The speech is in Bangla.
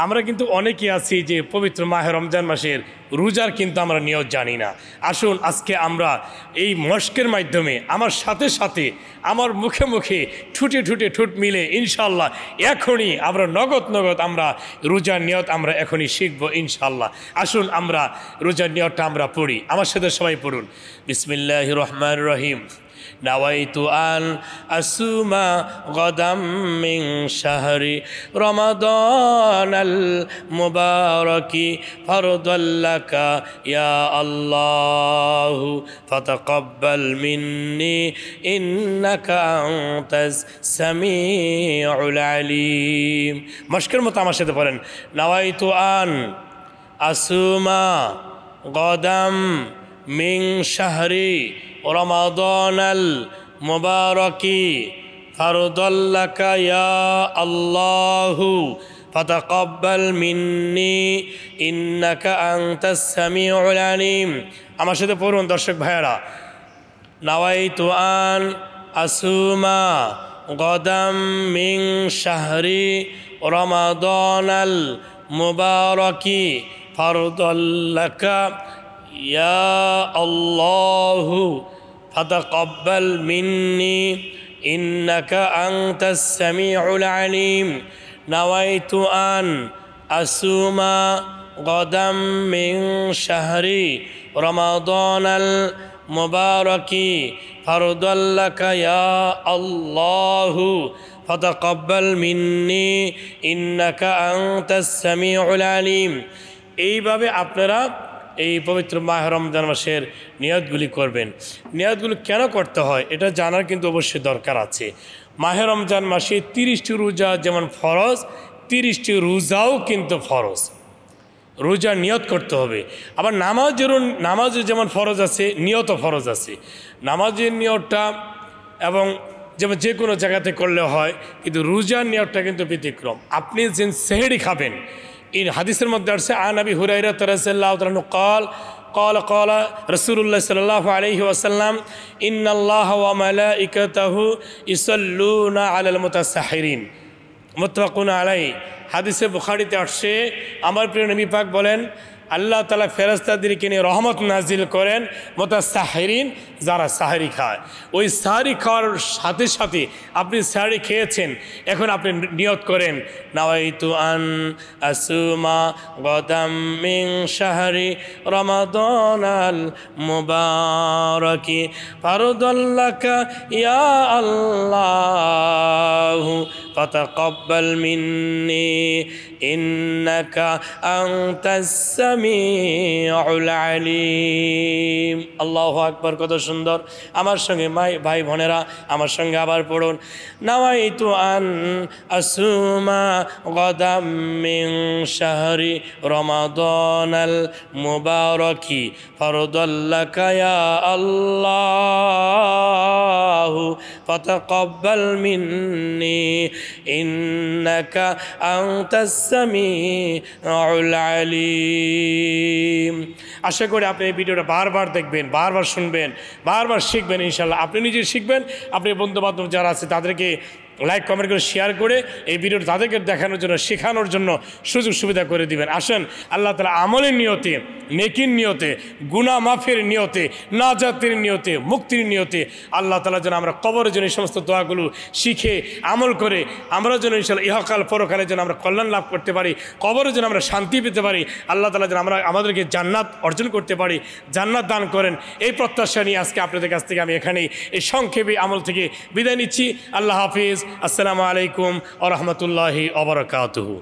আমরা কিন্তু অনেকেই আছি যে পবিত্র মাহে রমজান মাসের রোজার কিন্তু আমরা নিয়ত জানি না। আসুন আজকে আমরা এই মস্কের মাধ্যমে আমার সাথে সাথে আমার মুখে মুখে ঠুটে ঠুটে ঠুট মিলে ইনশাল্লাহ এখনই আমরা নগদ আমরা রোজার নিয়ত আমরা এখনই শিখবো ইনশাল্লাহ। আসুন আমরা রোজার নিয়তটা আমরা পড়ি, আমার সাথে সবাই পড়ুন। বিসমিল্লাহির রহমানির রহিম। নাওয়াইতু আন আসুমা গদাম মিন শাহরি রমাদানাল মুবারাকি ফারদাল্লাকা ইয়া আল্লাহু ফাতাকাব্বাল মিন্নি ইন্নাকা আনতাস সামিউল আলিম। মস্কের মতো আমার সাথে পড়েন। নাওয়াইতু আন আসুমা গদাম মিন শাহরি রমাদানাল মুবারাকি ফারদাল্লাকা ইয়া আল্লাহু ফাতাকাব্বাল মিন্নি ইন্নাকা আনতাস সামিউল আলিম। আমার সাথে পড়ুন দর্শক ভাইয়েরা। নাওয়াইতু আন আসুমা গদাম মিন শাহরি রমাদানাল মুবারাকি ফারদাল্লাকা ইয়া আল্লাহু ফাতাকাব্বাল মিন্নি ইন্নাকা আনতাস সামিউল আলিম। নাওয়াইতু আন আসুমা গদাম মিন শাহরি রমাদানাল মুবারাকি ফারদাল্লাকা ইয়া আল্লাহু ফাতাকাব্বাল মিন্নি ইন্নাকা আনতাস সামিউল আলিম। এইভাবে আপনারা এই পবিত্র মাহে রমজান মাসের নিয়তগুলি করবেন। নিয়তগুলি কেন করতে হয় এটা জানার কিন্তু অবশ্যই দরকার আছে। মাহে রমজান মাসে 30টি রোজা যেমন ফরজ, 30টি রোজাও কিন্তু ফরজ। রোজার নিয়ত করতে হবে। আবার নামাজও যেমন ফরজ আছে, নিয়তও ফরজ আছে। নামাজের নিয়তটা এবং যেমন যে কোনো জায়গাতে করলে হয়, কিন্তু রোজার নিয়তটা কিন্তু ব্যতিক্রম। আপনি যে সেহরি খাবেন, এই হাদিসের মধ্যে আসছে আন আবি হুরায়রা রাদিয়াল্লাহু তাআলা قال رسول الله صلى الله عليه وسلم إن الله وملائكته يصلون على المتسحرين মুত্তাফাকুন আলাইহি। হাদিসে বুখারীতে আসছে আমার প্রিয় নবী পাক বলেন আল্লাহ তাআলা ফেরেশতাদেরকে নিয়ে রহমত নাজিল করেন মুতাসাহিরিন, যারা সাহরি খায়। ওই সাহরি খাওয়ার সাথে সাথে আপনি সাহরি খেয়েছেন, এখন আপনি নিয়ত করেন নাওয়াইতু আন আসুমা গদাম মিন শাহরি রমাদানাল মুবারাকি ফারদাল্লাকা ইয়া আল্লাহু ফাতাকাব্বাল মিন্নি ইন্নাকা আনতাস সামিউল আলিম। আল্লাহু আকবার। কত সুন্দর। আমার সঙ্গে ভাই বোনেরা আমার সঙ্গে আবার পড়ুন। নাওয়াইতু আন আসুমা গদাম মিন শাহরি রমাদানাল মুবারাকি ফারদাল্লাকা ইয়া আল্লাহু ফাতাকাব্বাল মিন্নি ইন্নাকা আনতাস সামিউল আলিম। আশা করি আপনি এই ভিডিওটা বারবার দেখবেন, বারবার শুনবেন, বারবার শিখবেন ইনশাল্লাহ। আপনি নিজে শিখবেন, আপনি বন্ধুবান্ধব যারা আছে তাদেরকে লাইক কমেন্ট করে শেয়ার করে এই ভিডিওটা তাদেরকে দেখানোর জন্য, শেখানোর জন্য সুযোগ সুবিধা করে দিবেন। আসেন আল্লাহ তাআলা আমলের নিয়তে, নেকির নিয়তে, গুনাহ মাফের নিয়তে, নাজাতের নিয়তে, মুক্তির নিয়তে আল্লাহ তাআলা যেন আমরা কবরের জন্য এই সমস্ত দোয়াগুলো শিখে আমল করে আমরা যেন ইনশাআল্লাহ ইহকাল পরকালে যেন আমরা কল্যাণ লাভ করতে পারি, কবরের জন্য আমরা শান্তি পেতে পারি, আল্লাহ তাআলা যেন আমাদেরকে জান্নাত অর্জন করতে পারি, জান্নাত দান করেন। এই প্রত্যাশা নিয়ে আজকে আপনাদের কাছ থেকে আমি এখানেই এই সংক্ষেপে আমল থেকে বিদায় নিচ্ছি। আল্লাহ হাফিজ। আসসালামু আলাইকুম ওয়া রাহমাতুল্লাহি ওয়া বারাকাতুহু।